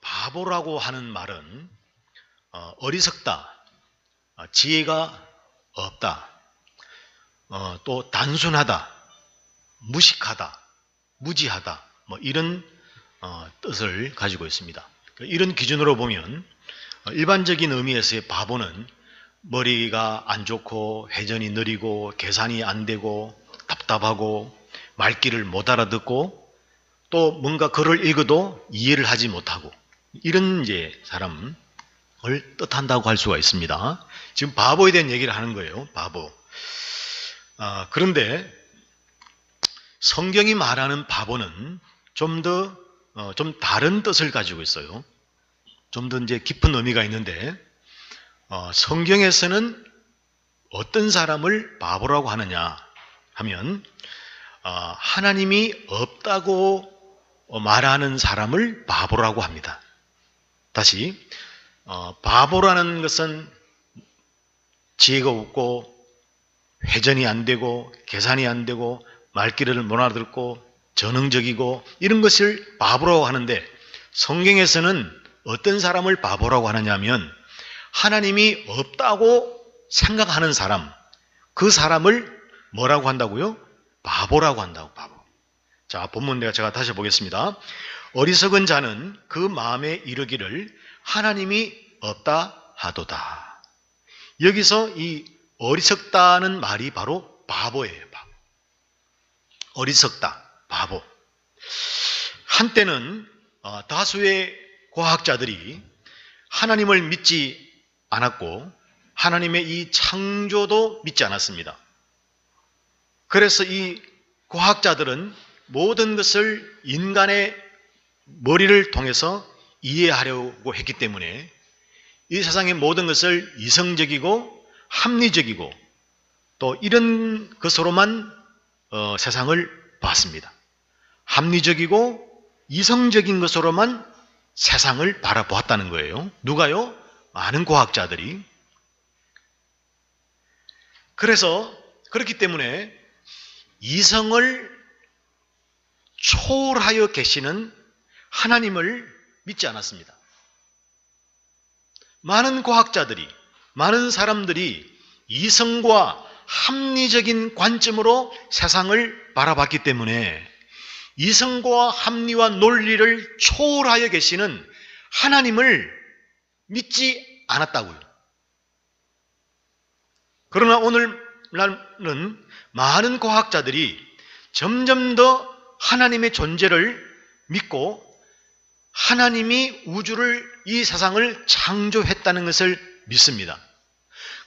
바보라고 하는 말은 어리석다, 지혜가 없다, 또 단순하다, 무식하다, 무지하다, 뭐 이런 뜻을 가지고 있습니다. 이런 기준으로 보면 일반적인 의미에서의 바보는 머리가 안 좋고 회전이 느리고 계산이 안 되고 답답하고 말귀를 못 알아듣고 또 뭔가 글을 읽어도 이해를 하지 못하고 이런 이제 사람을 뜻한다고 할 수가 있습니다. 지금 바보에 대한 얘기를 하는 거예요. 바보. 그런데 성경이 말하는 바보는 좀 다른 뜻을 가지고 있어요. 좀 더 이제 깊은 의미가 있는데 성경에서는 어떤 사람을 바보라고 하느냐 하면 하나님이 없다고 말하는 사람을 바보라고 합니다. 다시 바보라는 것은 지혜가 없고 회전이 안 되고 계산이 안 되고 말귀를 못 알아듣고 전능적이고 이런 것을 바보라고 하는데 성경에서는 어떤 사람을 바보라고 하느냐면 하나님이 없다고 생각하는 사람, 그 사람을 뭐라고 한다고요? 바보라고 한다고. 바보. 자, 본문 제가 다시 보겠습니다. 어리석은 자는 그 마음에 이르기를 하나님이 없다 하도다. 여기서 이 어리석다는 말이 바로 바보예요. 바보. 어리석다, 바보. 한때는 다수의 과학자들이 하나님을 믿지 않았고 하나님의 이 창조도 믿지 않았습니다. 그래서 이 과학자들은 모든 것을 인간의 머리를 통해서 이해하려고 했기 때문에 이 세상의 모든 것을 이성적이고 합리적이고 또 이런 것으로만 세상을 봤습니다. 합리적이고 이성적인 것으로만 세상을 바라보았다는 거예요. 누가요? 많은 과학자들이. 그래서 그렇기 때문에 이성을 초월하여 계시는 하나님을 믿지 않았습니다. 많은 과학자들이, 많은 사람들이 이성과 합리적인 관점으로 세상을 바라봤기 때문에 이성과 합리와 논리를 초월하여 계시는 하나님을 믿지 않았다고요. 그러나 오늘날은 많은 과학자들이 점점 더 하나님의 존재를 믿고 하나님이 우주를, 이 세상을 창조했다는 것을 믿습니다.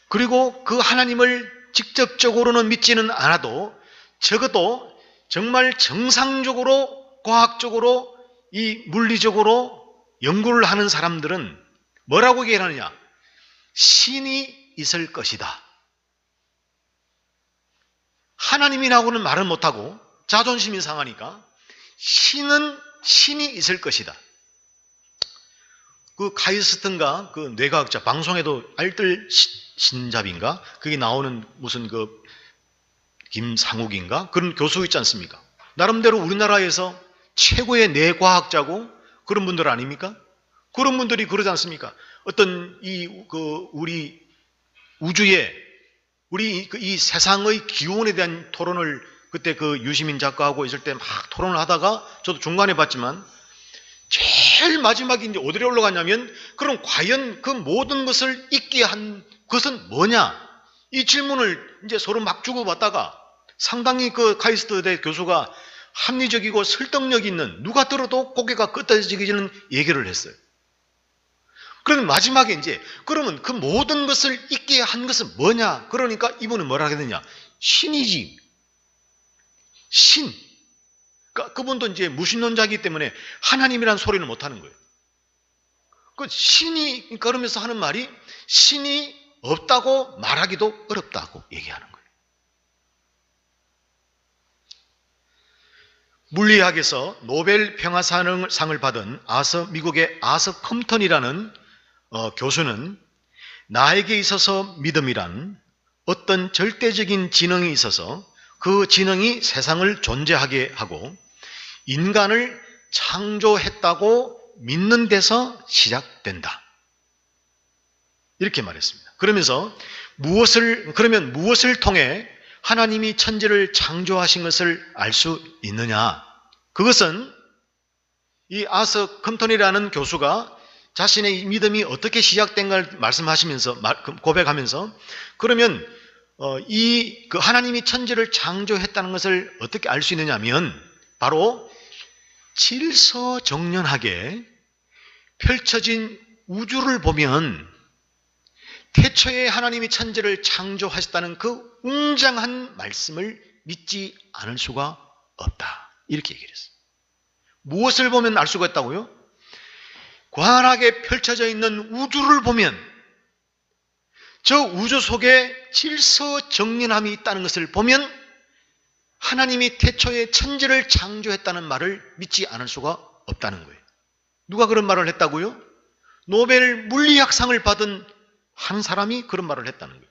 그리고 그 하나님을 직접적으로는 믿지는 않아도 적어도 정말 정상적으로 과학적으로 이 물리적으로 연구를 하는 사람들은 뭐라고 얘기하느냐? 신이 있을 것이다. 하나님이라고는 말을 못하고 자존심이 상하니까 신이 있을 것이다. 그 카이스트인가 그 뇌과학자 방송에도 알뜰 신잡인가 그게 나오는 무슨 그 김상욱인가 그런 교수 있지 않습니까? 나름대로 우리나라에서 최고의 뇌과학자고 그런 분들 아닙니까? 그런 분들이 그러지 않습니까? 어떤 우리 우주에 우리 이 세상의 기원에 대한 토론을 그때 그 유시민 작가하고 있을 때 막 토론을 하다가 저도 중간에 봤지만 제일 마지막에 이제 어디로 올라갔냐면 그럼 과연 그 모든 것을 있게 한 것은 뭐냐? 이 질문을 이제 서로 막 주고받다가 상당히 그 카이스트대 교수가 합리적이고 설득력 있는 누가 들어도 고개가 끄덕여지는 얘기를 했어요. 그러면 마지막에 이제 그러면 그 모든 것을 있게 한 것은 뭐냐? 그러니까 이분은 뭐라 하겠느냐? 신이지. 신. 그러니까 그분도 이제 무신론자이기 때문에 하나님이란 소리는 못 하는 거예요. 그 신이 그러면서 하는 말이 신이 없다고 말하기도 어렵다고 얘기하는 거예요. 물리학에서 노벨 평화상을 받은 미국의 아서 컴턴이라는 교수는 나에게 있어서 믿음이란 어떤 절대적인 지능이 있어서 그 지능이 세상을 존재하게 하고 인간을 창조했다고 믿는 데서 시작된다. 이렇게 말했습니다. 그러면 무엇을 통해 하나님이 천지를 창조하신 것을 알 수 있느냐? 그것은 이 아서 컴턴이라는 교수가 자신의 믿음이 어떻게 시작된가를 말씀하시면서 고백하면서 그러면 그 하나님이 천지를 창조했다는 것을 어떻게 알 수 있느냐면 바로 질서정연하게 펼쳐진 우주를 보면 태초에 하나님이 천지를 창조하셨다는 그 웅장한 말씀을 믿지 않을 수가 없다. 이렇게 얘기를 했어요. 무엇을 보면 알 수가 있다고요? 광활하게 펼쳐져 있는 우주를 보면 저 우주 속에 질서정연함이 있다는 것을 보면 하나님이 태초에 천지를 창조했다는 말을 믿지 않을 수가 없다는 거예요. 누가 그런 말을 했다고요? 노벨 물리학상을 받은 한 사람이 그런 말을 했다는 거예요.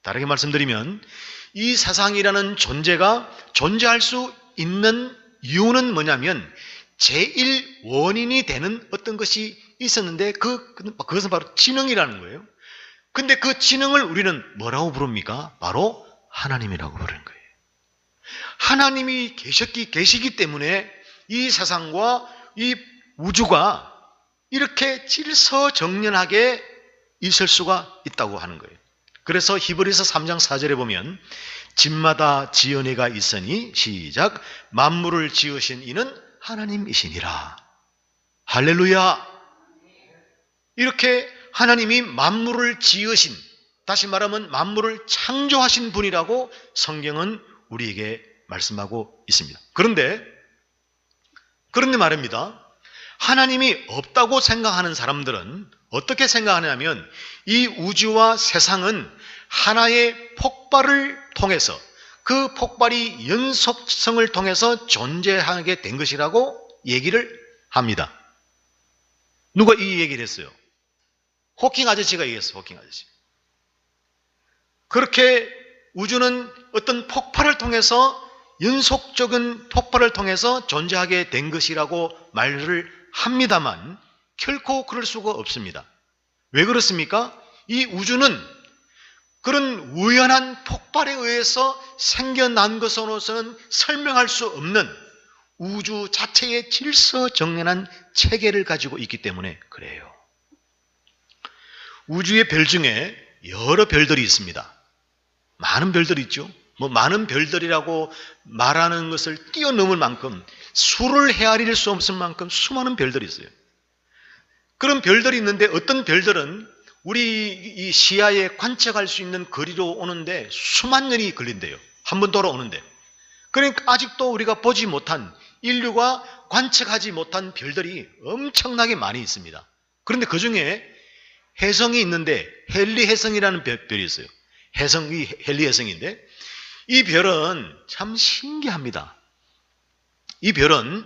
다르게 말씀드리면 이 세상이라는 존재가 존재할 수 있는 이유는 뭐냐면 제일 원인이 되는 어떤 것이 있었는데 그것은 바로 지능이라는 거예요. 근데 그 지능을 우리는 뭐라고 부릅니까? 바로 하나님이라고 부르는 거예요. 하나님이 계시기 때문에 이 세상과 이 우주가 이렇게 질서정연하게 있을 수가 있다고 하는 거예요. 그래서 히브리서 3장 4절에 보면 집마다 지은 이가 있으니 시작 만물을 지으신 이는 하나님이시니라. 할렐루야. 이렇게 하나님이 만물을 지으신, 다시 말하면 만물을 창조하신 분이라고 성경은 우리에게 말씀하고 있습니다. 그런데 말입니다. 하나님이 없다고 생각하는 사람들은 어떻게 생각하냐면 이 우주와 세상은 하나의 폭발을 통해서 그 폭발이 연속성을 통해서 존재하게 된 것이라고 얘기를 합니다. 누가 이 얘기를 했어요? 호킹 아저씨가 얘기했어요. 호킹 아저씨. 그렇게 우주는 어떤 폭발을 통해서 연속적인 폭발을 통해서 존재하게 된 것이라고 말을 합니다만 결코 그럴 수가 없습니다. 왜 그렇습니까? 이 우주는 그런 우연한 폭발에 의해서 생겨난 것으로서는 설명할 수 없는 우주 자체의 질서정연한 체계를 가지고 있기 때문에 그래요. 우주의 별 중에 여러 별들이 있습니다. 많은 별들이 있죠. 많은 별들이라고 말하는 것을 뛰어넘을 만큼 수를 헤아릴 수 없을 만큼 수많은 별들이 있어요. 그런 별들이 있는데 어떤 별들은 우리 이 시야에 관측할 수 있는 거리로 오는데 수만 년이 걸린대요. 한 번 돌아오는데. 그러니까 아직도 우리가 보지 못한 인류가 관측하지 못한 별들이 엄청나게 많이 있습니다. 그런데 그 중에 혜성이 있는데 헨리 혜성이라는 별이 있어요. 혜성이 헨리 혜성인데 이 별은 참 신기합니다. 이 별은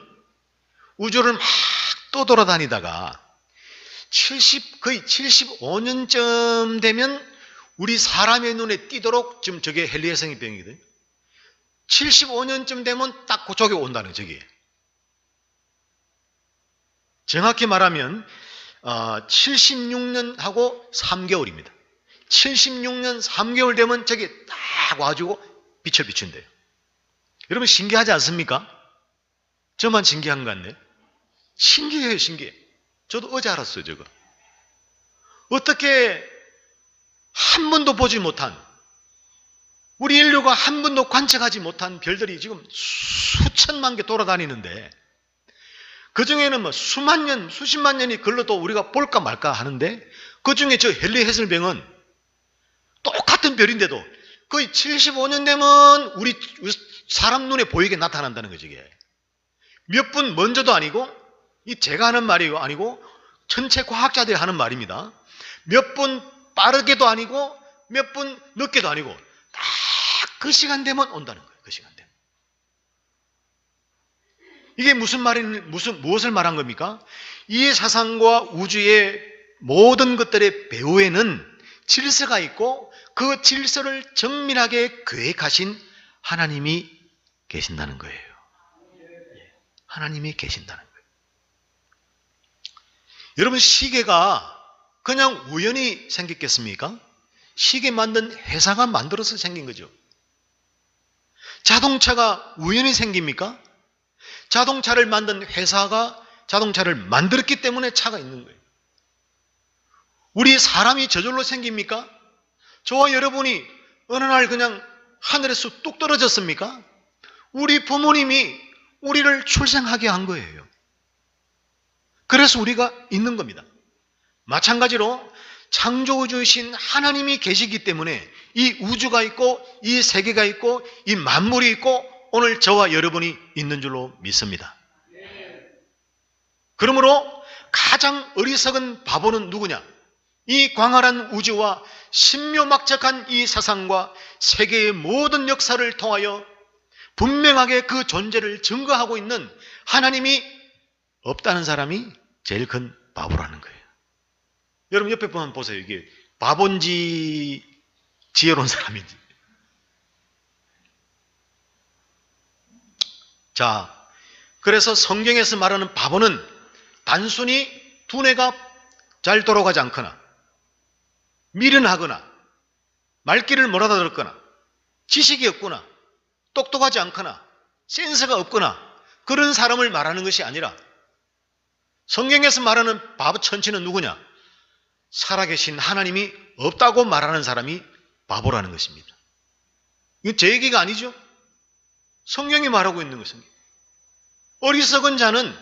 우주를 막 떠돌아다니다가 거의 75년쯤 되면 우리 사람의 눈에 띄도록 지금 저게 헨리 혜성의 병이거든요. 75년쯤 되면 딱 그쪽에 온다는 저게. 정확히 말하면 76년하고 3개월입니다. 76년 3개월 되면 저게 딱 와가지고 빛을 비춘대요. 여러분 신기하지 않습니까? 저만 신기한 것 같네. 신기해요, 신기해. 저도 어제 알았어요, 저거. 어떻게 한 번도 보지 못한, 우리 인류가 한 번도 관측하지 못한 별들이 지금 수천만 개 돌아다니는데 그 중에는 수만 년, 수십만 년이 걸러도 우리가 볼까 말까 하는데 그 중에 저 헨리 혜슬병은 똑같은 별인데도 거의 75년 되면 우리 사람 눈에 보이게 나타난다는 거죠. 이게 몇 분 먼저도 아니고, 이 제가 하는 말이 아니고 전체 과학자들이 하는 말입니다. 몇 분 빠르게도 아니고 몇 분 늦게도 아니고 딱 그 시간 되면 온다는 거예요. 그 시간 되면. 이게 무엇을 말한 겁니까? 이 세상과 우주의 모든 것들의 배후에는 질서가 있고 그 질서를 정밀하게 계획하신 하나님이 계신다는 거예요. 하나님이 계신다는 거예요. 여러분, 시계가 그냥 우연히 생겼겠습니까? 시계 만든 회사가 만들어서 생긴 거죠. 자동차가 우연히 생깁니까? 자동차를 만든 회사가 자동차를 만들었기 때문에 차가 있는 거예요. 우리 사람이 저절로 생깁니까? 저와 여러분이 어느 날 그냥 하늘에서 뚝 떨어졌습니까? 우리 부모님이 우리를 출생하게 한 거예요. 그래서 우리가 있는 겁니다. 마찬가지로 창조주이신 하나님이 계시기 때문에 이 우주가 있고 이 세계가 있고 이 만물이 있고 오늘 저와 여러분이 있는 줄로 믿습니다. 그러므로 가장 어리석은 바보는 누구냐? 이 광활한 우주와 신묘막측한 이 세상과 세계의 모든 역사를 통하여 분명하게 그 존재를 증거하고 있는 하나님이 없다는 사람이 제일 큰 바보라는 거예요. 여러분 옆에 보면 보세요. 이게 바본지 지혜로운 사람인지. 자, 그래서 성경에서 말하는 바보는 단순히 두뇌가 잘 돌아가지 않거나 미련하거나 말귀를 못 알아들었거나 지식이 없거나 똑똑하지 않거나 센스가 없거나 그런 사람을 말하는 것이 아니라 성경에서 말하는 바보 천치는 누구냐? 살아계신 하나님이 없다고 말하는 사람이 바보라는 것입니다. 이거 제 얘기가 아니죠? 성경이 말하고 있는 것입니다. 어리석은 자는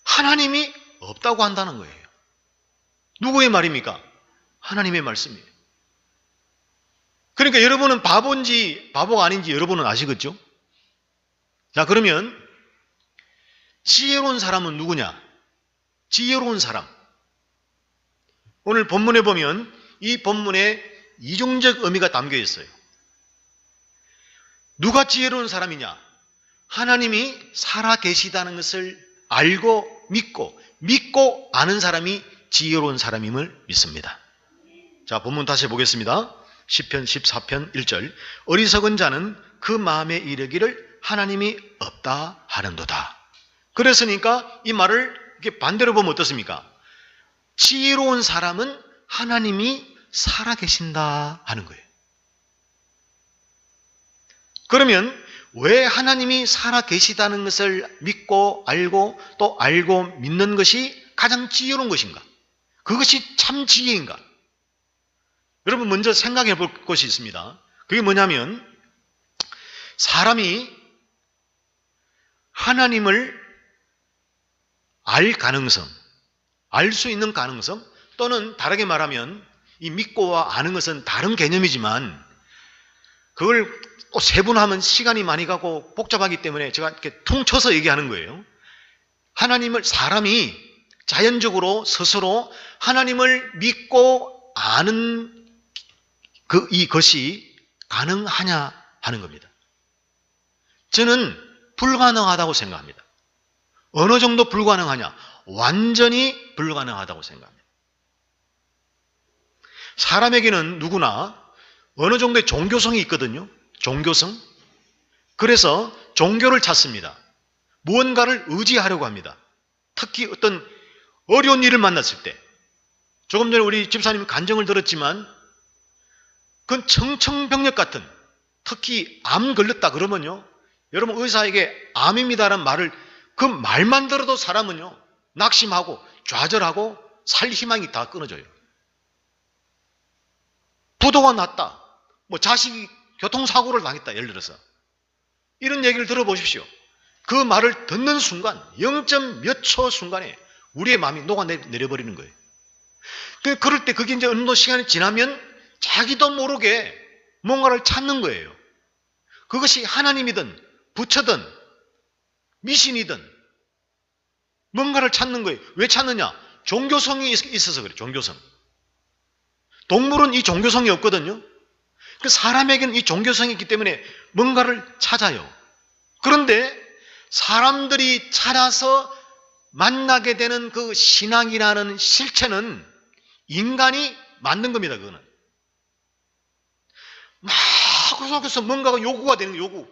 하나님이 없다고 한다는 거예요. 누구의 말입니까? 하나님의 말씀이에요. 그러니까 여러분은 바본지 바보가 아닌지 여러분은 아시겠죠? 자, 그러면 지혜로운 사람은 누구냐? 지혜로운 사람. 오늘 본문에 보면 이 본문에 이중적 의미가 담겨 있어요. 누가 지혜로운 사람이냐? 하나님이 살아계시다는 것을 알고 믿고 아는 사람이 지혜로운 사람임을 믿습니다. 자, 본문 다시 보겠습니다. 시편 14편 1절. 어리석은 자는 그 마음에 이르기를 하나님이 없다 하는도다. 그랬으니까 이 말을 이렇게 반대로 보면 어떻습니까? 지혜로운 사람은 하나님이 살아계신다 하는 거예요. 그러면 왜 하나님이 살아계시다는 것을 믿고 알고 또 알고 믿는 것이 가장 지혜로운 것인가? 그것이 참 지혜인가? 여러분 먼저 생각해 볼 것이 있습니다. 그게 뭐냐면 사람이 하나님을 알 가능성, 알 수 있는 가능성 또는 다르게 말하면 이 믿고와 아는 것은 다른 개념이지만 그걸 또 세분하면 시간이 많이 가고 복잡하기 때문에 제가 이렇게 통쳐서 얘기하는 거예요. 하나님을 사람이 자연적으로 스스로 하나님을 믿고 아는 이것이 가능하냐 하는 겁니다. 저는 불가능하다고 생각합니다. 어느 정도 불가능하냐? 완전히 불가능하다고 생각합니다. 사람에게는 누구나 어느 정도의 종교성이 있거든요. 종교성. 그래서 종교를 찾습니다. 무언가를 의지하려고 합니다. 특히 어떤 어려운 일을 만났을 때. 조금 전에 우리 집사님 간증을 들었지만 그건 청천벽력 같은, 특히 암 걸렸다 그러면요, 여러분 의사에게 암입니다라는 말을 그 말만 들어도 사람은요 낙심하고 좌절하고 살 희망이 다 끊어져요. 부도가 났다, 뭐 자식이 교통사고를 당했다, 예를 들어서 이런 얘기를 들어보십시오. 그 말을 듣는 순간 0. 몇 초 순간에 우리의 마음이 녹아내려버리는 거예요. 그럴 때 그게 이제 어느 정도 시간이 지나면 자기도 모르게 뭔가를 찾는 거예요. 그것이 하나님이든 부처든 미신이든 뭔가를 찾는 거예요. 왜 찾느냐? 종교성이 있어서 그래요. 종교성. 동물은 이 종교성이 없거든요. 그 사람에게는 이 종교성이 있기 때문에 뭔가를 찾아요. 그런데 사람들이 찾아서 만나게 되는 그 신앙이라는 실체는 인간이 만든 겁니다. 그거는 막 그 속에서 뭔가가 요구가 되는 거예요. 요구.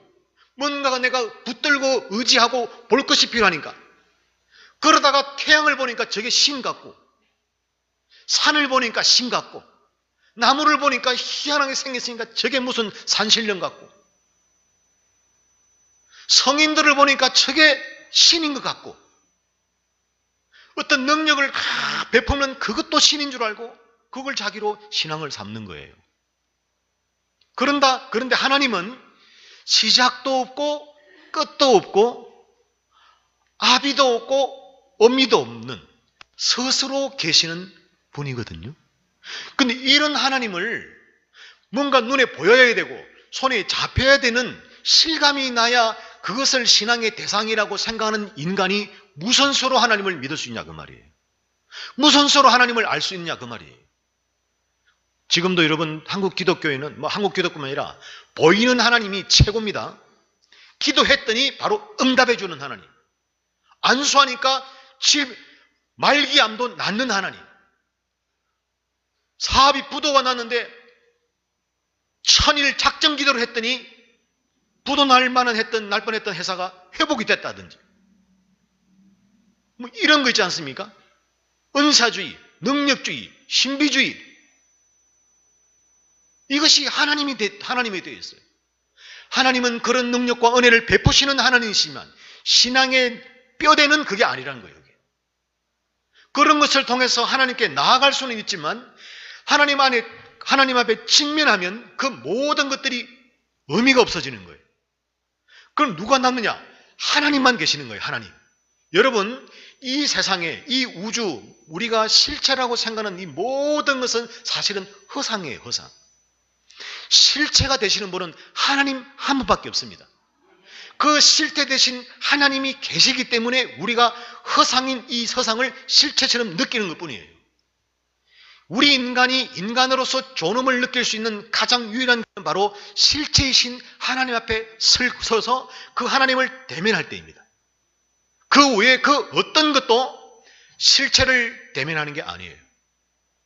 뭔가가 내가 붙들고 의지하고 볼 것이 필요하니까. 그러다가 태양을 보니까 저게 신 같고 산을 보니까 신 같고, 나무를 보니까 희한하게 생겼으니까 저게 무슨 산신령 같고, 성인들을 보니까 저게 신인 것 같고, 어떤 능력을 베푸면 그것도 신인 줄 알고 그걸 자기로 신앙을 삼는 거예요. 그런데 하나님은 시작도 없고 끝도 없고 아비도 없고 어미도 없는 스스로 계시는 분이거든요. 근데 이런 하나님을 뭔가 눈에 보여야 되고 손에 잡혀야 되는 실감이 나야 그것을 신앙의 대상이라고 생각하는 인간이 무슨 수로 하나님을 믿을 수 있냐 그 말이에요. 무슨 수로 하나님을 알 수 있냐 그 말이에요. 지금도 여러분 한국 기독교에는 한국 기독교뿐만 아니라 보이는 하나님이 최고입니다. 기도했더니 바로 응답해 주는 하나님. 안수하니까 말기암도 낫는 하나님. 사업이 부도가 났는데 천일 작정 기도를 했더니 부도 날 뻔했던 회사가 회복이 됐다든지. 뭐 이런 거 있지 않습니까? 은사주의, 능력주의, 신비주의. 이것이 하나님이 되어 있어요. 하나님은 그런 능력과 은혜를 베푸시는 하나님이시지만 신앙의 뼈대는 그게 아니라는 거예요. 그런 것을 통해서 하나님께 나아갈 수는 있지만 하나님 앞에 직면하면 그 모든 것들이 의미가 없어지는 거예요. 그럼 누가 남느냐? 하나님만 계시는 거예요. 하나님. 여러분, 이 세상에, 이 우주, 우리가 실체라고 생각하는 이 모든 것은 사실은 허상이에요. 허상. 실체가 되시는 분은 하나님 한 분밖에 없습니다. 그 실체 되신 하나님이 계시기 때문에 우리가 허상인 이 세상을 실체처럼 느끼는 것뿐이에요. 우리 인간이 인간으로서 존엄을 느낄 수 있는 가장 유일한 것은 바로 실체이신 하나님 앞에 서서 그 하나님을 대면할 때입니다. 그 외에 그 어떤 것도 실체를 대면하는 게 아니에요.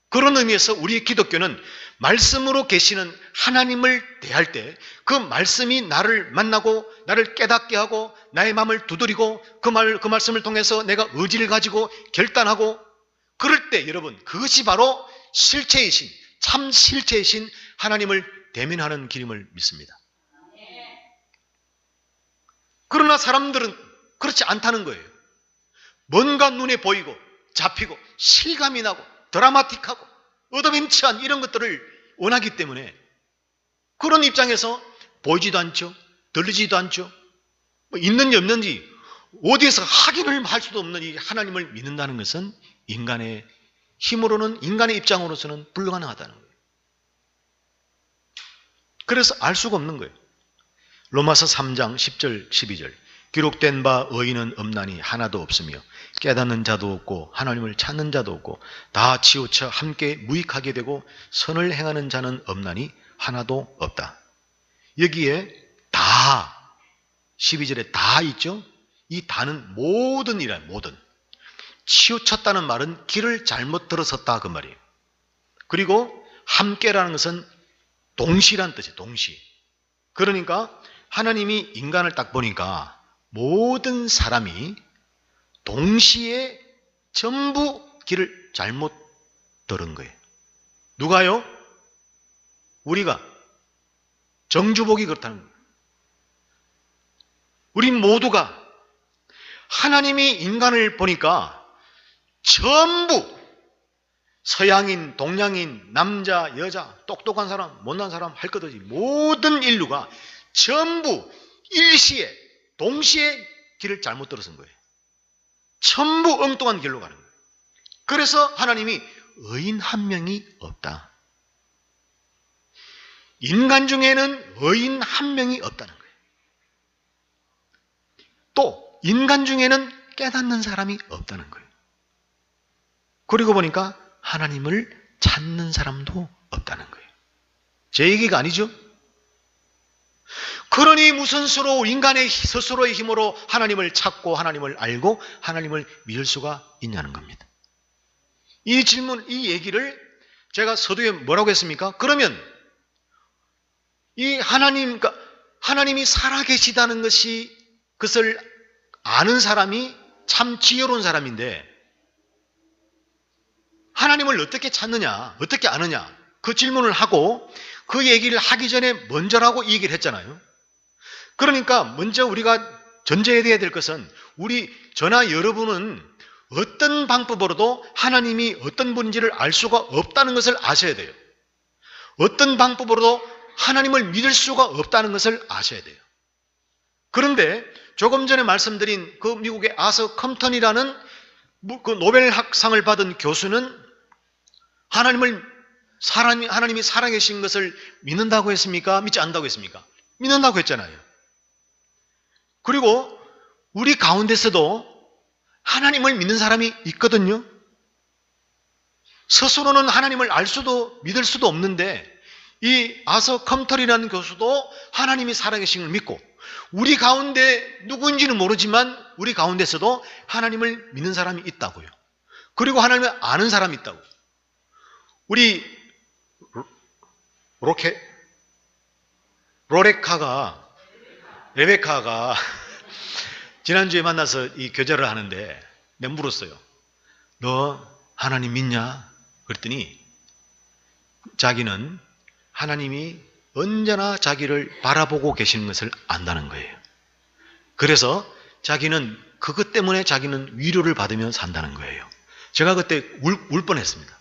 그런 의미에서 우리 기독교는 말씀으로 계시는 하나님을 대할 때 그 말씀이 나를 만나고 나를 깨닫게 하고 나의 마음을 두드리고 그 말씀을 통해서 내가 의지를 가지고 결단하고 그럴 때 여러분 그것이 바로 실체이신 참 실체이신 하나님을 대면하는 길임을 믿습니다. 그러나 사람들은 그렇지 않다는 거예요. 뭔가 눈에 보이고 잡히고 실감이 나고 드라마틱하고 어드벤처한 이런 것들을 원하기 때문에 그런 입장에서 보이지도 않죠. 들리지도 않죠. 뭐 있는지 없는지 어디에서 확인을 할 수도 없는 이 하나님을 믿는다는 것은 인간의 힘으로는 인간의 입장으로서는 불가능하다는 거예요. 그래서 알 수가 없는 거예요. 로마서 3장 10절 12절 기록된 바 의인은 없나니 하나도 없으며 깨닫는 자도 없고 하나님을 찾는 자도 없고 다 치우쳐 함께 무익하게 되고 선을 행하는 자는 없나니 하나도 없다. 여기에 다 12절에 다 있죠. 이 다는 모든이란 모든. 치우쳤다는 말은 길을 잘못 들어섰다 그 말이에요. 그리고 함께라는 것은 동시란 뜻이에요. 동시. 그러니까 하나님이 인간을 딱 보니까 모든 사람이 동시에 전부 길을 잘못 들은 거예요. 누가요? 우리가. 정주복이 그렇다는 거예요. 우리 모두가 하나님이 인간을 보니까 전부 서양인, 동양인, 남자, 여자, 똑똑한 사람, 못난 사람 할 것 없이 모든 인류가 전부 일시에 동시에 길을 잘못 들어선 거예요. 전부 엉뚱한 길로 가는 거예요. 그래서 하나님이 의인 한 명이 없다. 인간 중에는 의인 한 명이 없다는 거예요. 또 인간 중에는 깨닫는 사람이 없다는 거예요. 그리고 보니까 하나님을 찾는 사람도 없다는 거예요. 제 얘기가 아니죠? 그러니 무슨 수로 인간의 스스로의 힘으로 하나님을 찾고 하나님을 알고 하나님을 믿을 수가 있냐는 겁니다. 이 질문, 이 얘기를 제가 서두에 뭐라고 했습니까? 그러면 이 하나님이 살아계시다는 것이 그것을 아는 사람이 참 지혜로운 사람인데 하나님을 어떻게 찾느냐, 어떻게 아느냐, 그 질문을 하고 그 얘기를 하기 전에 먼저라고 이 얘기를 했잖아요. 그러니까 먼저 우리가 전제해야 될 것은 우리 저나 여러분은 어떤 방법으로도 하나님이 어떤 분인지를 알 수가 없다는 것을 아셔야 돼요. 어떤 방법으로도 하나님을 믿을 수가 없다는 것을 아셔야 돼요. 그런데 조금 전에 말씀드린 그 미국의 아서 컴턴이라는 그 노벨학상을 받은 교수는 하나님이 살아계신 것을 믿는다고 했습니까? 믿지 않는다고 했습니까? 믿는다고 했잖아요. 그리고 우리 가운데서도 하나님을 믿는 사람이 있거든요. 스스로는 하나님을 알 수도 믿을 수도 없는데 이 아서 컴털이라는 교수도 하나님이 살아계신 걸 믿고 우리 가운데 누구인지는 모르지만 우리 가운데서도 하나님을 믿는 사람이 있다고요. 그리고 하나님을 아는 사람이 있다고. 우리 레베카가 지난주에 만나서 이 교제를 하는데 내가 물었어요. 너 하나님 믿냐? 그랬더니 자기는 하나님이 언제나 자기를 바라보고 계시는 것을 안다는 거예요. 그래서 자기는 그것 때문에 자기는 위로를 받으며 산다는 거예요. 제가 그때 울 뻔했습니다.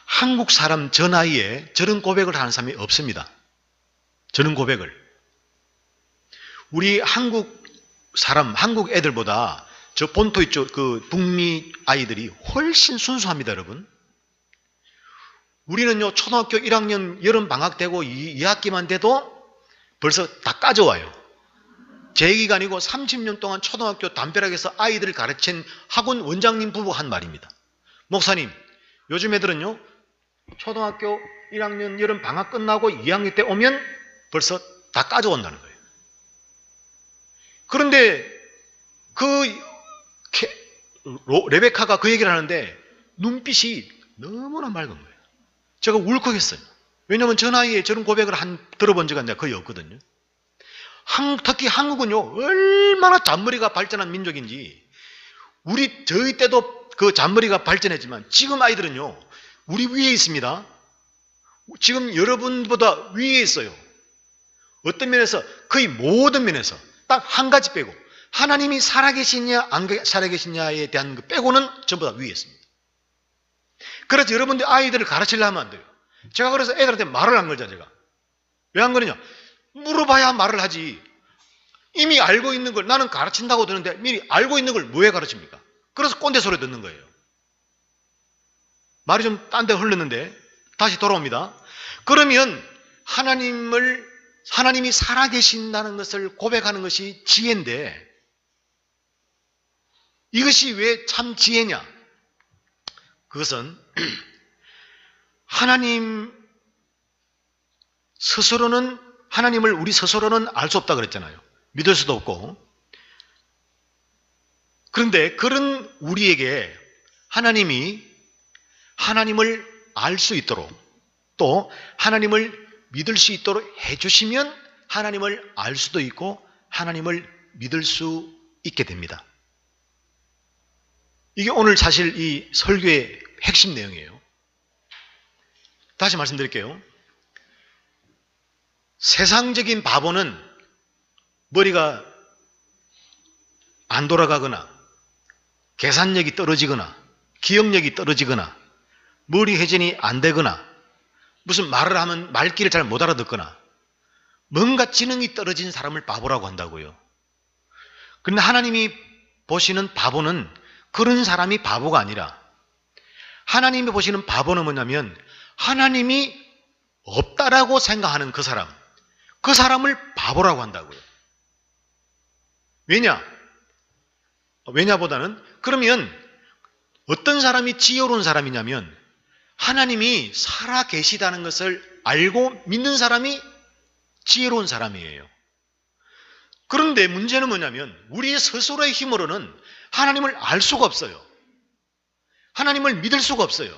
한국 사람 저 나이에 저런 고백을 하는 사람이 없습니다. 저런 고백을. 우리 한국 사람, 한국 애들보다 저 본토 있죠. 그 북미 아이들이 훨씬 순수합니다, 여러분. 우리는요, 초등학교 1학년 여름방학 되고 2학기만 돼도 벌써 다 까져와요. 제 얘기가 아니고 30년 동안 초등학교 담벼락에서 아이들을 가르친 학원 원장님 부부가 한 말입니다. 목사님, 요즘 애들은요, 초등학교 1학년 여름방학 끝나고 2학년 때 오면 벌써 다 까져온다는 거예요. 그런데 레베카가 그 얘기를 하는데 눈빛이 너무나 맑은 거예요. 제가 울컥했어요. 왜냐하면 저 나이에 저런 고백을 들어본 적은 거의 없거든요. 특히 한국은요, 얼마나 잔머리가 발전한 민족인지, 저희 때도 그 잔머리가 발전했지만, 지금 아이들은요, 우리 위에 있습니다. 지금 여러분보다 위에 있어요. 어떤 면에서, 거의 모든 면에서, 딱 한 가지 빼고, 하나님이 살아계시냐, 안 살아계시냐에 대한 그 빼고는 전부 다 위에 있습니다. 그래서 여러분들 아이들을 가르치려면 안 돼요. 제가 그래서 애들한테 말을 안 걸자, 제가. 왜 안 그러냐? 물어봐야 말을 하지. 이미 알고 있는 걸 나는 가르친다고 드는데 미리 알고 있는 걸 왜 가르칩니까? 그래서 꼰대 소리 듣는 거예요. 말이 좀 딴 데 흘렀는데 다시 돌아옵니다. 그러면 하나님이 살아계신다는 것을 고백하는 것이 지혜인데 이것이 왜 참 지혜냐? 그것은 하나님을 우리 스스로는 알 수 없다 그랬잖아요. 믿을 수도 없고. 그런데 그런 우리에게 하나님을 알 수 있도록 또 하나님을 믿을 수 있도록 해주시면 하나님을 알 수도 있고 하나님을 믿을 수 있게 됩니다. 이게 오늘 사실 이 설교의 핵심 내용이에요. 다시 말씀드릴게요. 세상적인 바보는 머리가 안 돌아가거나 계산력이 떨어지거나 기억력이 떨어지거나 머리 회전이 안 되거나 무슨 말을 하면 말귀를 잘 못 알아듣거나 뭔가 지능이 떨어진 사람을 바보라고 한다고요. 그런데 하나님이 보시는 바보는 그런 사람이 바보가 아니라 하나님이 보시는 바보는 뭐냐면 하나님이 없다라고 생각하는 그 사람을 바보라고 한다고요. 왜냐보다는 그러면 어떤 사람이 지혜로운 사람이냐면 하나님이 살아 계시다는 것을 알고 믿는 사람이 지혜로운 사람이에요. 그런데 문제는 뭐냐면 우리 스스로의 힘으로는 하나님을 알 수가 없어요. 하나님을 믿을 수가 없어요.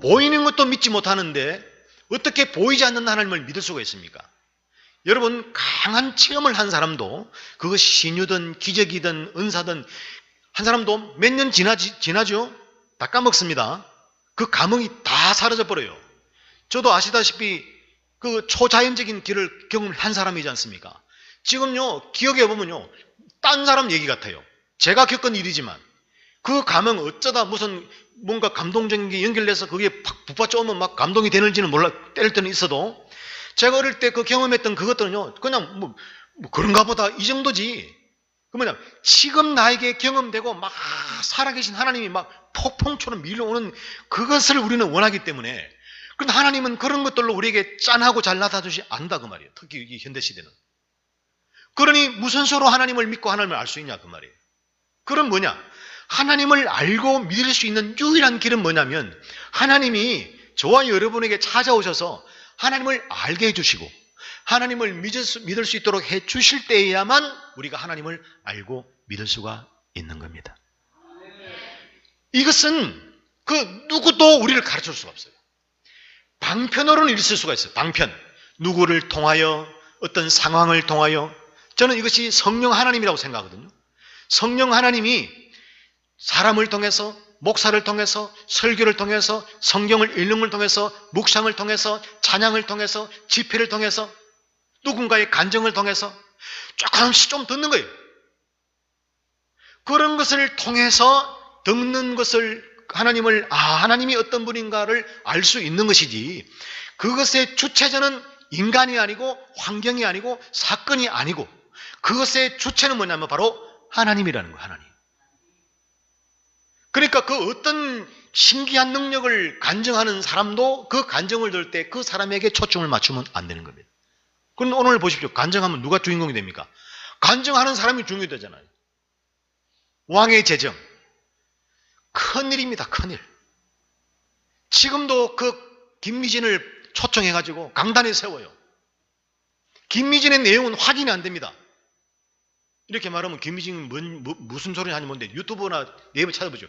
보이는 것도 믿지 못하는데 어떻게 보이지 않는 하나님을 믿을 수가 있습니까? 여러분 강한 체험을 한 사람도 그것이 신유든 기적이든 은사든 한 사람도 몇 년 지나죠? 다 까먹습니다. 그 감흥이 다 사라져 버려요. 저도 아시다시피 그 초자연적인 길을 경험한 사람이지 않습니까? 지금요, 기억해 보면요, 딴 사람 얘기 같아요. 제가 겪은 일이지만 그 감흥 어쩌다 무슨 뭔가 감동적인 게 연결돼서 그게 팍 북받쳐 오면 막 감동이 되는지는 몰라, 때릴 때는 있어도 제가 어릴 때 그 경험했던 그것들은요, 그냥 뭐 그런가 보다 이 정도지. 그 뭐냐, 지금 나에게 경험되고 막 살아계신 하나님이 막 폭풍처럼 밀려오는 그것을 우리는 원하기 때문에. 그런데 하나님은 그런 것들로 우리에게 짠하고 잘나다주지 않는다 그 말이에요. 특히 이 현대시대는. 그러니 무슨 수로 하나님을 믿고 하나님을 알 수 있냐 그 말이에요. 그럼 뭐냐, 하나님을 알고 믿을 수 있는 유일한 길은 뭐냐면 하나님이 저와 여러분에게 찾아오셔서 하나님을 알게 해주시고 하나님을 믿을 수 있도록 해주실 때에야만 우리가 하나님을 알고 믿을 수가 있는 겁니다. 이것은 그 누구도 우리를 가르칠 수가 없어요. 방편으로는 있을 수가 있어요. 방편. 누구를 통하여, 어떤 상황을 통하여. 저는 이것이 성령 하나님이라고 생각하거든요. 성령 하나님이 사람을 통해서, 목사를 통해서, 설교를 통해서, 성경을 읽는 걸 통해서, 묵상을 통해서, 찬양을 통해서, 집회를 통해서, 누군가의 간증을 통해서 조금씩 좀 듣는 거예요. 그런 것을 통해서 듣는 것을 하나님이 어떤 분인가를 알 수 있는 것이지, 그것의 주체자는 인간이 아니고 환경이 아니고 사건이 아니고 그것의 주체는 뭐냐면 바로 하나님이라는 거예요. 하나님. 그러니까 그 어떤 신기한 능력을 간증하는 사람도 그 간증을 들을 때 그 사람에게 초점을 맞추면 안 되는 겁니다. 그런데 오늘 보십시오. 간증하면 누가 주인공이 됩니까? 간증하는 사람이 중요히 되잖아요. 왕의 재정. 큰일입니다. 큰일. 지금도 그 김미진을 초청해가지고 강단에 세워요. 김미진의 내용은 확인이 안 됩니다. 이렇게 말하면 김미진이 무슨 소리 하는지 모르는데 유튜브나 네이버 찾아보죠.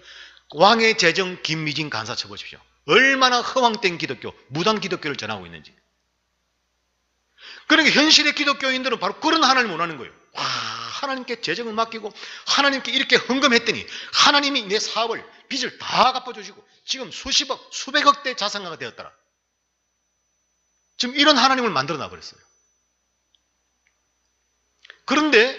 왕의 재정 김미진 간사 쳐보십시오. 얼마나 허황된 기독교, 무당 기독교를 전하고 있는지. 그러니까 현실의 기독교인들은 바로 그런 하나님을 원하는 거예요. 와, 하나님께 재정을 맡기고 하나님께 이렇게 헌금했더니 하나님이 내 사업을, 빚을 다 갚아주시고 지금 수십억, 수백억대 자산가가 되었더라. 지금 이런 하나님을 만들어 놔버렸어요. 그런데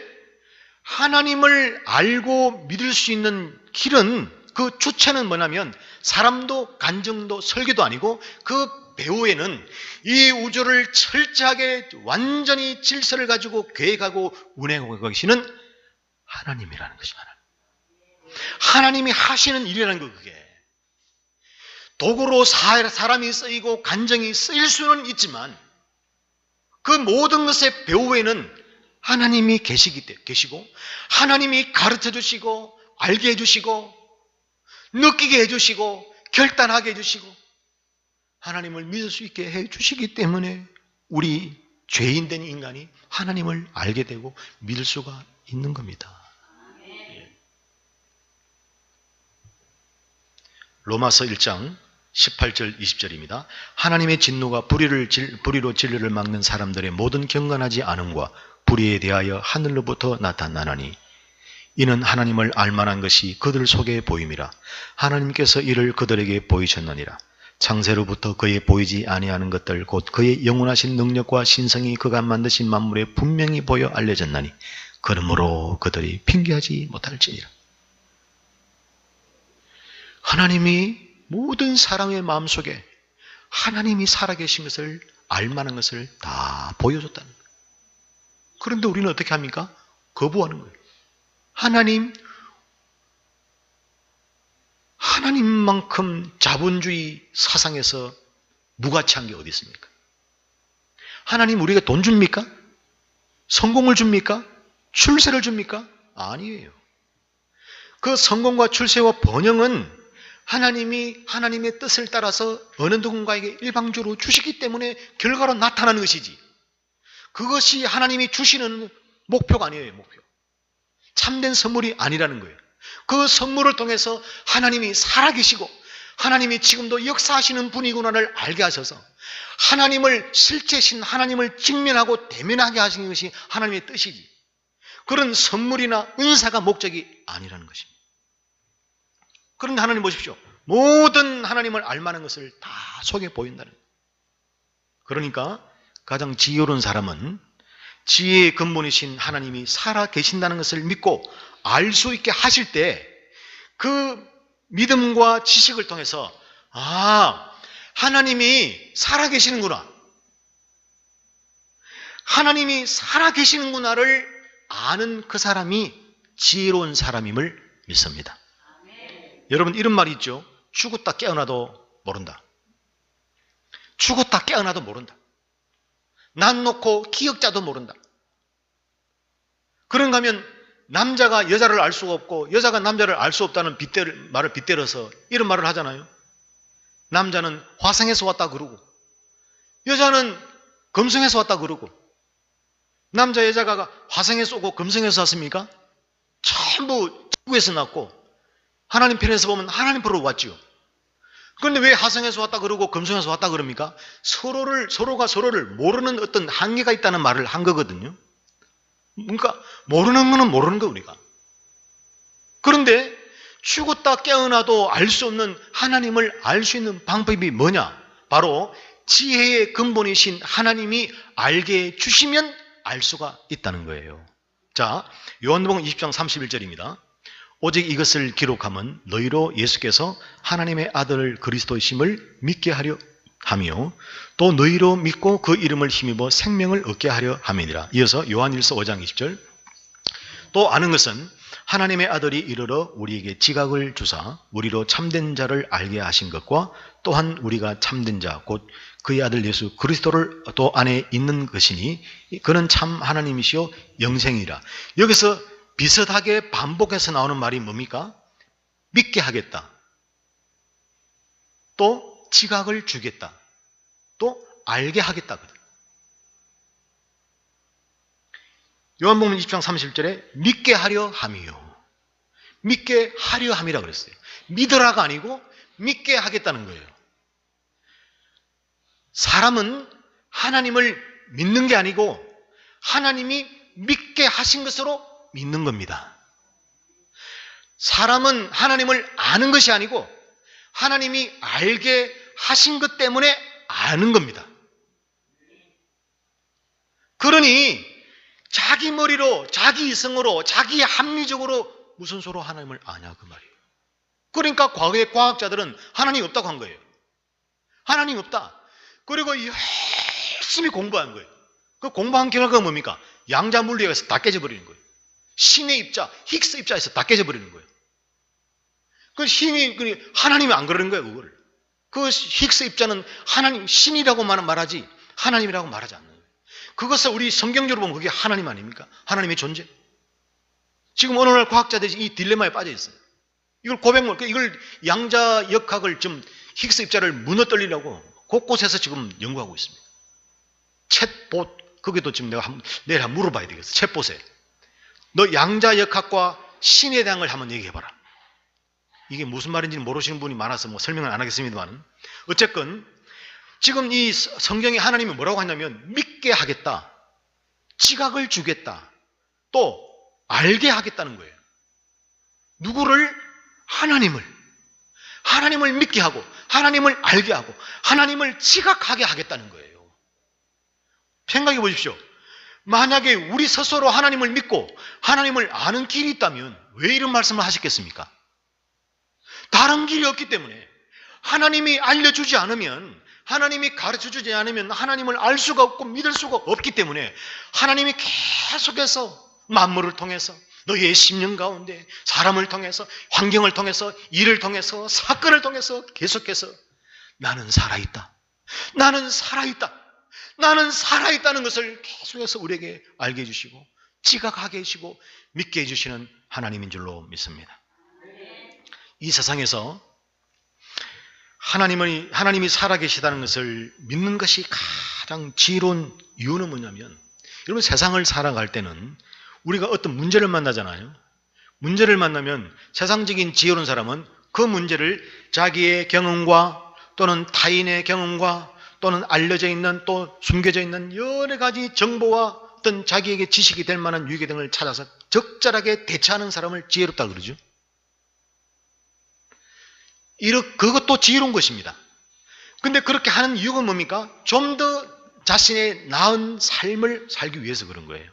하나님을 알고 믿을 수 있는 길은, 그 주체는 뭐냐면 사람도 간증도 설교도 아니고 그 배후에는 이 우주를 철저하게 완전히 질서를 가지고 계획하고 운행하고 계시는 하나님이라는 것이 하나님이 하시는 일이라는 거. 그게 도구로 사람이 쓰이고 간증이 쓰일 수는 있지만 그 모든 것의 배후에는 하나님이 계시고 하나님이 가르쳐 주시고 알게 해주시고 느끼게 해주시고 결단하게 해주시고 하나님을 믿을 수 있게 해주시기 때문에 우리 죄인된 인간이 하나님을 알게 되고 믿을 수가 있는 겁니다. 로마서 1장 18절 20절입니다. 하나님의 진노가 불의로 진리를 막는 사람들의 모든 경건하지 않음과 불의에 대하여 하늘로부터 나타나나니 이는 하나님을 알만한 것이 그들 속에 보임이라. 하나님께서 이를 그들에게 보이셨느니라. 창세로부터 그의 보이지 아니하는 것들 곧 그의 영원하신 능력과 신성이 그가 만드신 만물에 분명히 보여 알려졌나니 그러므로 그들이 핑계하지 못할지니라. 하나님이 모든 사람의 마음속에 하나님이 살아계신 것을 알만한 것을 다 보여줬다는 거예요. 그런데 우리는 어떻게 합니까? 거부하는 거예요. 하나님만큼 자본주의 사상에서 무가치한 게 어디 있습니까? 하나님 우리가 돈 줍니까? 성공을 줍니까? 출세를 줍니까? 아니에요. 그 성공과 출세와 번영은 하나님이 하나님의 뜻을 따라서 어느 누군가에게 일방적으로 주시기 때문에 결과로 나타나는 것이지, 그것이 하나님이 주시는 목표가 아니에요. 목표. 참된 선물이 아니라는 거예요. 그 선물을 통해서 하나님이 살아계시고 하나님이 지금도 역사하시는 분이구나를 알게 하셔서 하나님을 실제신 하나님을 직면하고 대면하게 하시는 것이 하나님의 뜻이지, 그런 선물이나 은사가 목적이 아니라는 것입니다. 그런데 하나님 보십시오. 모든 하나님을 알만한 것을 다 속에 보인다는 거예요. 그러니까 가장 지혜로운 사람은 지혜의 근본이신 하나님이 살아 계신다는 것을 믿고 알 수 있게 하실 때 그 믿음과 지식을 통해서 하나님이 살아 계시는구나, 하나님이 살아 계시는구나를 아는 그 사람이 지혜로운 사람임을 믿습니다. 여러분, 이런 말이 있죠. 죽었다 깨어나도 모른다. 죽었다 깨어나도 모른다. 난 놓고 기억자도 모른다. 그런가 하면 남자가 여자를 알 수가 없고 여자가 남자를 알 수 없다는 말을 빗대어서 이런 말을 하잖아요. 남자는 화성에서 왔다 그러고 여자는 금성에서 왔다 그러고, 남자 여자가 화성에서 오고 금성에서 왔습니까? 전부 지구에서 났고 하나님 편에서 보면 하나님 편으로 왔지요. 그런데 왜 화성에서 왔다 그러고 금성에서 왔다 그럽니까? 서로가 서로를 모르는 어떤 한계가 있다는 말을 한 거거든요. 그러니까 모르는 거는 모르는 거, 우리가. 그런데 죽었다 깨어나도 알 수 없는 하나님을 알 수 있는 방법이 뭐냐? 바로 지혜의 근본이신 하나님이 알게 해 주시면 알 수가 있다는 거예요. 자, 요한복음 20장 31절입니다. 오직 이것을 기록함은 너희로 예수께서 하나님의 아들 그리스도이심을 믿게 하려 하며 또 너희로 믿고 그 이름을 힘입어 생명을 얻게 하려 함이니라. 이어서 요한일서 5장 20절. 또 아는 것은 하나님의 아들이 이르러 우리에게 지각을 주사 우리로 참된 자를 알게 하신 것과 또한 우리가 참된 자 곧 그의 아들 예수 그리스도를 또 안에 있는 것이니 그는 참 하나님이시요 영생이라. 여기서 비슷하게 반복해서 나오는 말이 뭡니까? 믿게 하겠다, 또 지각을 주겠다, 또 알게 하겠다거든. 요한복음 20장 30절에 믿게 하려 함이요. 믿게 하려 함이라 그랬어요. 믿으라가 아니고 믿게 하겠다는 거예요. 사람은 하나님을 믿는 게 아니고 하나님이 믿게 하신 것으로 믿는 겁니다. 사람은 하나님을 아는 것이 아니고 하나님이 알게 하신 것 때문에 아는 겁니다. 그러니 자기 머리로, 자기 이성으로, 자기 합리적으로 무슨 소로 하나님을 아냐 그 말이에요. 그러니까 과거의 과학자들은 하나님이 없다고 한 거예요. 하나님 없다. 그리고 열심히 공부한 거예요. 그 공부한 결과가 뭡니까? 양자 물리학에서 다 깨져버리는 거예요. 신의 입자, 힉스 입자에서 다 깨져버리는 거예요. 그 하나님이 안 그러는 거예요, 그거를. 그 힉스 입자는 하나님, 신이라고만 말하지 하나님이라고 말하지 않는 거예요. 그것을 우리 성경적으로 보면 그게 하나님 아닙니까? 하나님의 존재. 지금 오늘날 과학자들이 이 딜레마에 빠져 있어요. 이걸 양자역학을 좀 힉스 입자를 무너뜨리려고 곳곳에서 지금 연구하고 있습니다. 챗봇, 거기도 지금 내일 한번 물어봐야 되겠어. 챗봇에. 너 양자역학과 신에 대한 걸 한번 얘기해봐라. 이게 무슨 말인지는 모르시는 분이 많아서 뭐 설명을 안 하겠습니다만, 어쨌건 지금 이 성경에 하나님이 뭐라고 하냐면 믿게 하겠다, 지각을 주겠다, 또 알게 하겠다는 거예요. 누구를? 하나님을 믿게 하고 하나님을 알게 하고 하나님을 지각하게 하겠다는 거예요. 생각해 보십시오. 만약에 우리 스스로 하나님을 믿고 하나님을 아는 길이 있다면 왜 이런 말씀을 하셨겠습니까? 다른 길이 없기 때문에, 하나님이 알려주지 않으면, 하나님이 가르쳐주지 않으면 하나님을 알 수가 없고 믿을 수가 없기 때문에 하나님이 계속해서 만물을 통해서, 너희의 심령 가운데 사람을 통해서, 환경을 통해서, 일을 통해서, 사건을 통해서 계속해서 나는 살아있다, 나는 살아있다, 나는 살아있다는 것을 계속해서 우리에게 알게 해주시고 지각하게 해주시고 믿게 해주시는 하나님인 줄로 믿습니다. 이 세상에서 하나님이 살아계시다는 것을 믿는 것이 가장 지혜로운 이유는 뭐냐면, 여러분, 세상을 살아갈 때는 우리가 어떤 문제를 만나잖아요. 문제를 만나면 세상적인 지혜로운 사람은 그 문제를 자기의 경험과 또는 타인의 경험과 또는 알려져 있는 또 숨겨져 있는 여러 가지 정보와 어떤 자기에게 지식이 될 만한 유익의 등을 찾아서 적절하게 대처하는 사람을 지혜롭다고 그러죠. 그것도 지혜로운 것입니다. 근데 그렇게 하는 이유가 뭡니까? 좀 더 자신의 나은 삶을 살기 위해서 그런 거예요.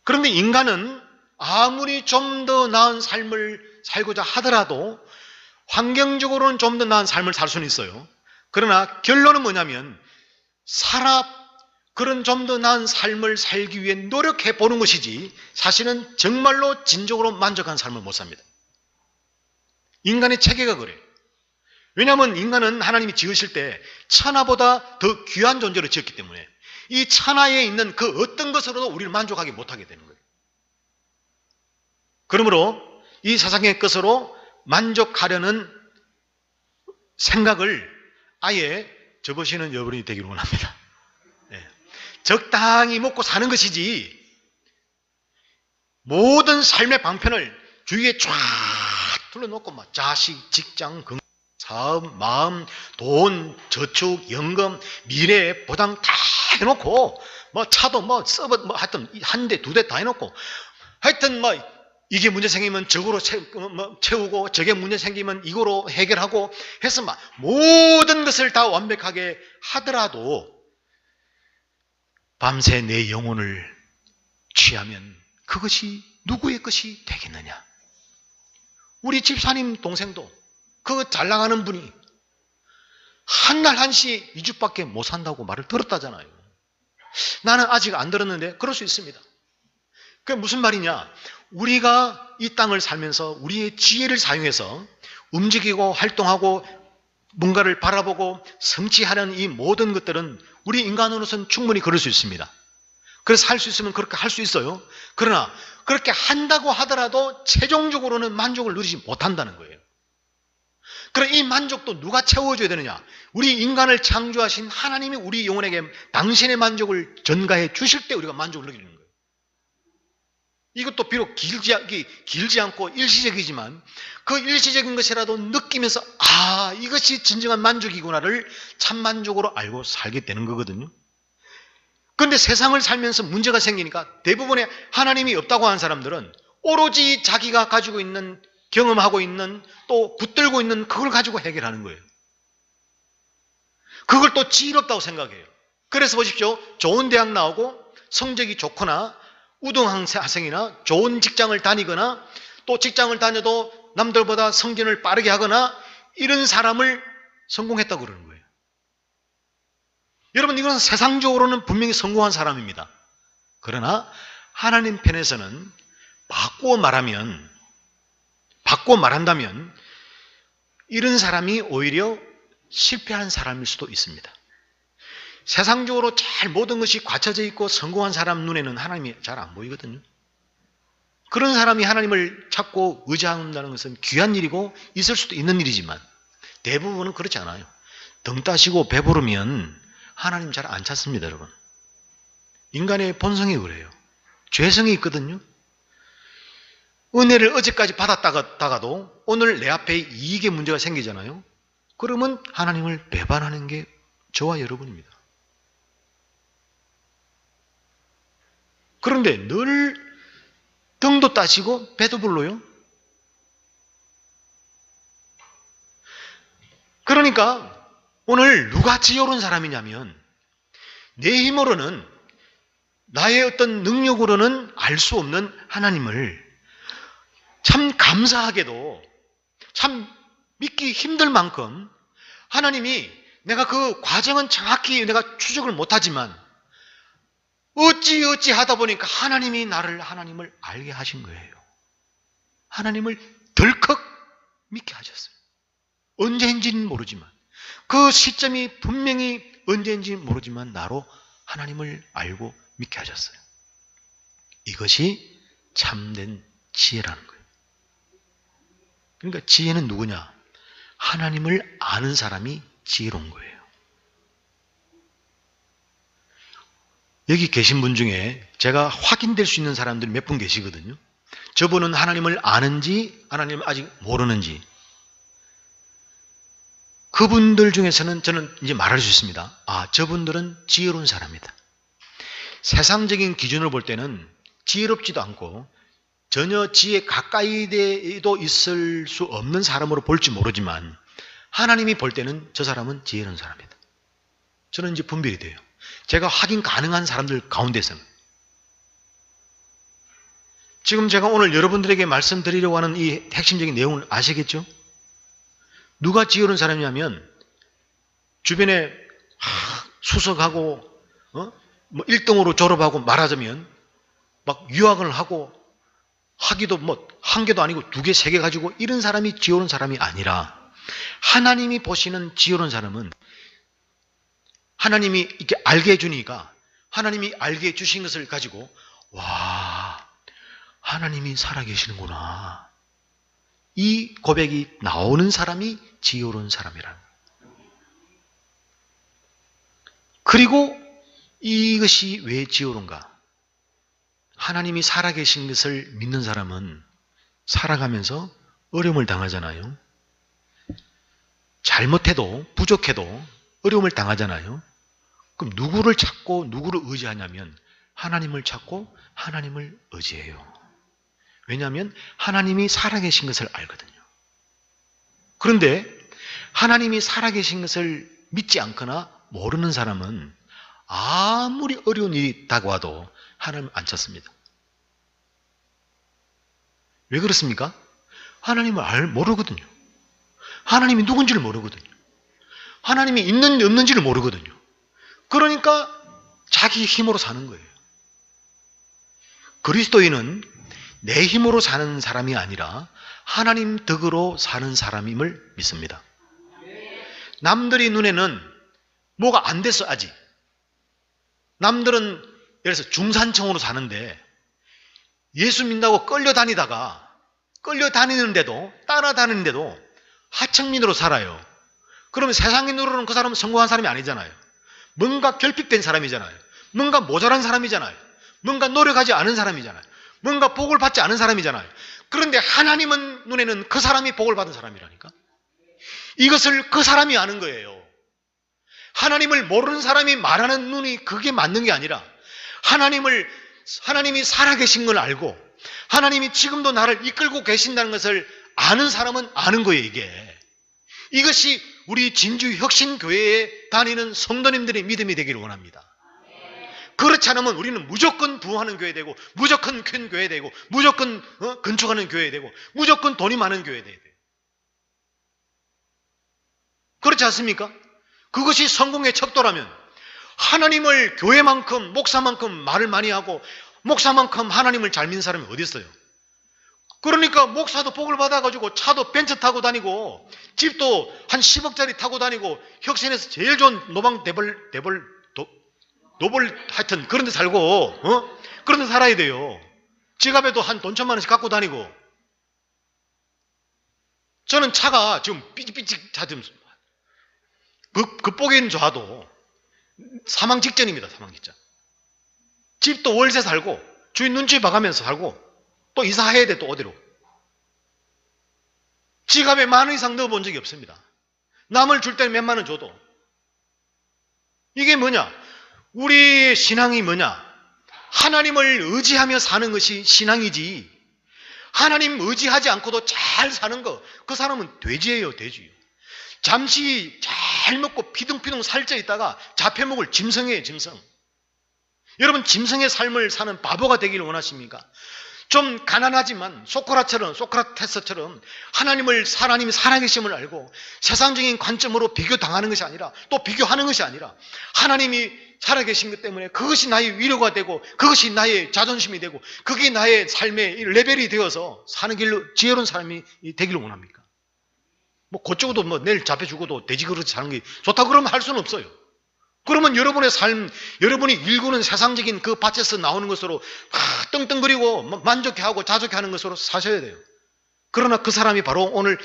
그런데 인간은 아무리 좀 더 나은 삶을 살고자 하더라도 환경적으로는 좀 더 나은 삶을 살 수는 있어요. 그러나 결론은 뭐냐면 그런 좀 더 나은 삶을 살기 위해 노력해 보는 것이지 사실은 정말로 진정으로 만족한 삶을 못 삽니다. 인간의 체계가 그래요. 왜냐하면 인간은 하나님이 지으실 때 천하보다 더 귀한 존재로 지었기 때문에 이 천하에 있는 그 어떤 것으로도 우리를 만족하게 못하게 되는 거예요. 그러므로 이 세상의 것으로 만족하려는 생각을 아예 접으시는 여러분이 되기를 원합니다. 네. 적당히 먹고 사는 것이지 모든 삶의 방편을 주위에 쫙 둘러놓고 막 자식, 직장, 건강, 사업, 마음, 돈, 저축, 연금, 미래, 보장 다 해놓고 뭐 차도 뭐 서버 뭐 하여튼 한 대, 두 대 다 해놓고 하여튼 뭐 이게 문제 생기면 저거로 채우고 저게 문제 생기면 이거로 해결하고 해서 막 모든 것을 다 완벽하게 하더라도 밤새 내 영혼을 취하면 그것이 누구의 것이 되겠느냐? 우리 집사님 동생도 그 잘 나가는 분이 한 날 한시 2주밖에 못 산다고 말을 들었다잖아요. 나는 아직 안 들었는데 그럴 수 있습니다. 그게 무슨 말이냐? 우리가 이 땅을 살면서 우리의 지혜를 사용해서 움직이고 활동하고 뭔가를 바라보고 성취하는 이 모든 것들은 우리 인간으로서는 충분히 그럴 수 있습니다. 그래서 할 수 있으면 그렇게 할 수 있어요. 그러나 그렇게 한다고 하더라도 최종적으로는 만족을 누리지 못한다는 거예요. 그럼 이 만족도 누가 채워줘야 되느냐? 우리 인간을 창조하신 하나님이 우리 영혼에게 당신의 만족을 전가해 주실 때 우리가 만족을 느끼는 거예요. 이것도 비록 길지 않고 일시적이지만 그 일시적인 것이라도 느끼면서 이것이 진정한 만족이구나를 참 만족으로 알고 살게 되는 거거든요. 그런데 세상을 살면서 문제가 생기니까 대부분의 하나님이 없다고 하는 사람들은 오로지 자기가 가지고 있는 경험하고 있는 또 붙들고 있는 그걸 가지고 해결하는 거예요. 그걸 또 지혜롭다고 생각해요. 그래서 보십시오. 좋은 대학 나오고 성적이 좋거나 우등학생이나 좋은 직장을 다니거나 또 직장을 다녀도 남들보다 성진을 빠르게 하거나 이런 사람을 성공했다고 그러는 거예요. 여러분 이건 세상적으로는 분명히 성공한 사람입니다. 그러나 하나님 편에서는 바꾸어 말한다면 이런 사람이 오히려 실패한 사람일 수도 있습니다. 세상적으로 잘 모든 것이 갖춰져 있고 성공한 사람 눈에는 하나님이 잘 안 보이거든요. 그런 사람이 하나님을 찾고 의지한다는 것은 귀한 일이고 있을 수도 있는 일이지만 대부분은 그렇지 않아요. 등 따시고 배부르면 하나님 잘 안 찾습니다, 여러분. 인간의 본성이 그래요. 죄성이 있거든요. 은혜를 어제까지 받았다가도 오늘 내 앞에 이익의 문제가 생기잖아요. 그러면 하나님을 배반하는 게 저와 여러분입니다. 그런데 늘 등도 따시고 배도 불러요. 그러니까 오늘 누가 지혜로운 사람이냐면 내 힘으로는 나의 어떤 능력으로는 알 수 없는 하나님을 참 감사하게도 참 믿기 힘들 만큼 하나님이 내가 그 과정은 정확히 내가 추적을 못하지만 어찌 하다 보니까 하나님을 알게 하신 거예요. 하나님을 덜컥 믿게 하셨어요. 언제인지는 모르지만 그 시점이 분명히 언제인지는 모르지만 나로 하나님을 알고 믿게 하셨어요. 이것이 참된 지혜라는 거예요. 그러니까 지혜는 누구냐? 하나님을 아는 사람이 지혜로운 거예요. 여기 계신 분 중에 제가 확인될 수 있는 사람들이 몇 분 계시거든요. 저분은 하나님을 아는지 하나님을 아직 모르는지 그분들 중에서는 저는 이제 말할 수 있습니다. 저분들은 지혜로운 사람이다. 세상적인 기준으로 볼 때는 지혜롭지도 않고 전혀 지에 가까이도 있을 수 없는 사람으로 볼지 모르지만 하나님이 볼 때는 저 사람은 지혜로운 사람이다. 저는 이제 분별이 돼요. 제가 확인 가능한 사람들 가운데서는. 지금 제가 오늘 여러분들에게 말씀드리려고 하는 이 핵심적인 내용을 아시겠죠? 누가 지혜로운 사람이냐면 주변에 수석하고 뭐 1등으로 졸업하고 말하자면 막 유학을 하고 학위도 뭐 한 개도 아니고 2개, 3개 가지고 이런 사람이 지혜로운 사람이 아니라 하나님이 보시는 지혜로운 사람은 하나님이 이렇게 알게 해주니까 하나님이 알게 해주신 것을 가지고 와, 하나님이 살아계시는구나. 이 고백이 나오는 사람이 지혜로운 사람이라는 거예요. 그리고 이것이 왜 지혜로운가? 하나님이 살아계신 것을 믿는 사람은 살아가면서 어려움을 당하잖아요. 잘못해도 부족해도 어려움을 당하잖아요. 그럼 누구를 찾고 누구를 의지하냐면 하나님을 찾고 하나님을 의지해요. 왜냐하면 하나님이 살아계신 것을 알거든요. 그런데 하나님이 살아계신 것을 믿지 않거나 모르는 사람은 아무리 어려운 일이 있다고 해도 하나님을 안 찾습니다. 왜 그렇습니까? 하나님을 모르거든요. 하나님이 누군지를 모르거든요. 하나님이 있는지 없는지를 모르거든요. 그러니까 자기 힘으로 사는 거예요. 그리스도인은 내 힘으로 사는 사람이 아니라 하나님 덕으로 사는 사람임을 믿습니다. 남들이 눈에는 뭐가 안 됐어 아직. 남들은 예를 들어서 중산층으로 사는데 예수 믿는다고 끌려다니는데도 따라다니는데도 하층민으로 살아요. 그러면 세상의 눈으로는 그 사람은 성공한 사람이 아니잖아요. 뭔가 결핍된 사람이잖아요. 뭔가 모자란 사람이잖아요. 뭔가 노력하지 않은 사람이잖아요. 뭔가 복을 받지 않은 사람이잖아요. 그런데 하나님은 눈에는 그 사람이 복을 받은 사람이라니까. 이것을 그 사람이 아는 거예요. 하나님을 모르는 사람이 말하는 눈이 그게 맞는 게 아니라 하나님이 살아계신 걸 알고 하나님이 지금도 나를 이끌고 계신다는 것을 아는 사람은 아는 거예요. 이것이 우리 진주 혁신교회에 다니는 성도님들의 믿음이 되기를 원합니다. 그렇지 않으면 우리는 무조건 부흥하는 교회 되고 무조건 큰 교회 되고 무조건 건축하는 교회 되고 무조건 돈이 많은 교회 돼야 돼요. 그렇지 않습니까? 그것이 성공의 척도라면 하나님을 교회만큼 목사만큼 말을 많이 하고 목사만큼 하나님을 잘 믿는 사람이 어디 있어요? 그러니까 목사도 복을 받아가지고 차도 벤츠 타고 다니고 집도 한 10억짜리 타고 다니고 혁신에서 제일 좋은 노방 노벌 하여튼 그런 데 살고 그런 데 살아야 돼요. 지갑에도 한 돈 1,000만 원씩 갖고 다니고. 저는 차가 지금 삐직삐직 좀 극복에는 좋아도 사망 직전입니다. 사망 직전. 집도 월세 살고 주인 눈치 봐가면서 살고 또 이사해야 돼. 또 어디로. 지갑에 10,000원 이상 넣어본 적이 없습니다. 남을 줄 때는 몇만 원 줘도. 이게 뭐냐? 우리의 신앙이 뭐냐? 하나님을 의지하며 사는 것이 신앙이지. 하나님 의지하지 않고도 잘 사는 거, 그 사람은 돼지예요, 돼지. 잠시 잘 먹고 피둥피둥 살쪄 있다가 잡혀먹을 짐승이에요, 짐승. 여러분, 짐승의 삶을 사는 바보가 되기를 원하십니까? 좀 가난하지만 소크라테스처럼 하나님이 살아계심을 알고 세상적인 관점으로 비교당하는 것이 아니라 또 비교하는 것이 아니라 하나님이 살아계신 것 때문에 그것이 나의 위로가 되고 그것이 나의 자존심이 되고 그게 나의 삶의 레벨이 되어서 사는 길로 지혜로운 사람이 되기를 원합니까? 뭐 그쪽도 뭐 내일 잡혀 죽어도 돼지 그릇 사는 게 좋다 그러면 할 수는 없어요. 그러면 여러분의 삶, 여러분이 일구는 세상적인 그 밭에서 나오는 것으로 떵떵거리고 만족해하고 자족해하는 것으로 사셔야 돼요. 그러나 그 사람이 바로 오늘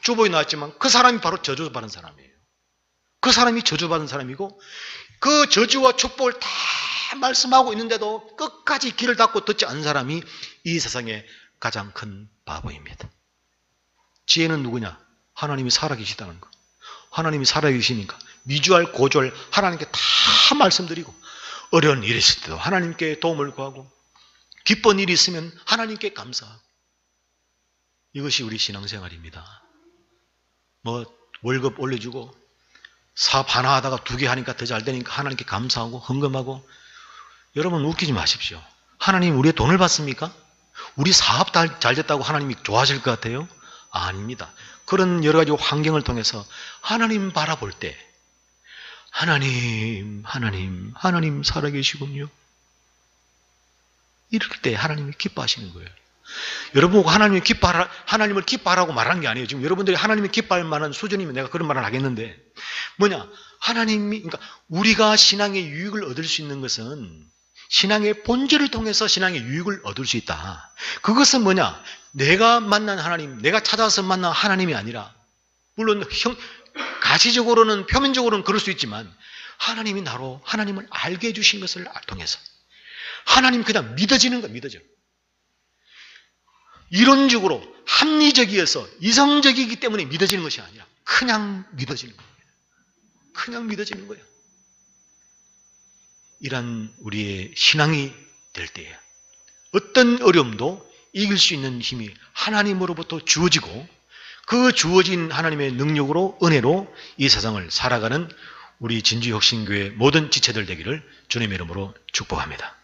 주보에 나왔지만 그 사람이 바로 저주받은 사람이에요. 그 사람이 저주받은 사람이고 그 저주와 축복을 다 말씀하고 있는데도 끝까지 귀를 닫고 듣지 않은 사람이 이 세상의 가장 큰 바보입니다. 지혜는 누구냐? 하나님이 살아계시다는 거. 하나님이 살아계시니까 미주알 고주알 하나님께 다 말씀드리고 어려운 일이 있을 때도 하나님께 도움을 구하고 기쁜 일이 있으면 하나님께 감사하고. 이것이 우리 신앙생활입니다. 뭐 월급 올려주고 사업 하나 하다가 2개 하니까 더 잘 되니까 하나님께 감사하고 헌금하고. 여러분 웃기지 마십시오. 하나님 우리의 돈을 받습니까? 우리 사업 잘 됐다고 하나님이 좋아하실 것 같아요? 아닙니다. 그런 여러 가지 환경을 통해서 하나님 바라볼 때 하나님 살아계시군요. 이럴 때 하나님이 기뻐하시는 거예요. 여러분 보고 하나님을 기뻐하라고 말하는 게 아니에요. 지금 여러분들이 하나님을 기뻐할 만한 수준이면 내가 그런 말을 하겠는데, 뭐냐? 그러니까 우리가 신앙의 유익을 얻을 수 있는 것은 신앙의 본질을 통해서 신앙의 유익을 얻을 수 있다. 그것은 뭐냐? 내가 만난 하나님, 내가 찾아서 만난 하나님이 아니라, 물론 가시적으로는, 표면적으로는 그럴 수 있지만, 하나님이 나로 하나님을 알게 해주신 것을 통해서 하나님 그냥 믿어지는 거예요. 믿어져. 이론적으로 합리적이어서 이성적이기 때문에 믿어지는 것이 아니라 그냥 믿어지는 거예요. 그냥 믿어지는 거예요. 이런 우리의 신앙이 될 때에 어떤 어려움도 이길 수 있는 힘이 하나님으로부터 주어지고, 그 주어진 하나님의 능력으로, 은혜로 이 세상을 살아가는 우리 진주혁신교회 모든 지체들 되기를 주님의 이름으로 축복합니다.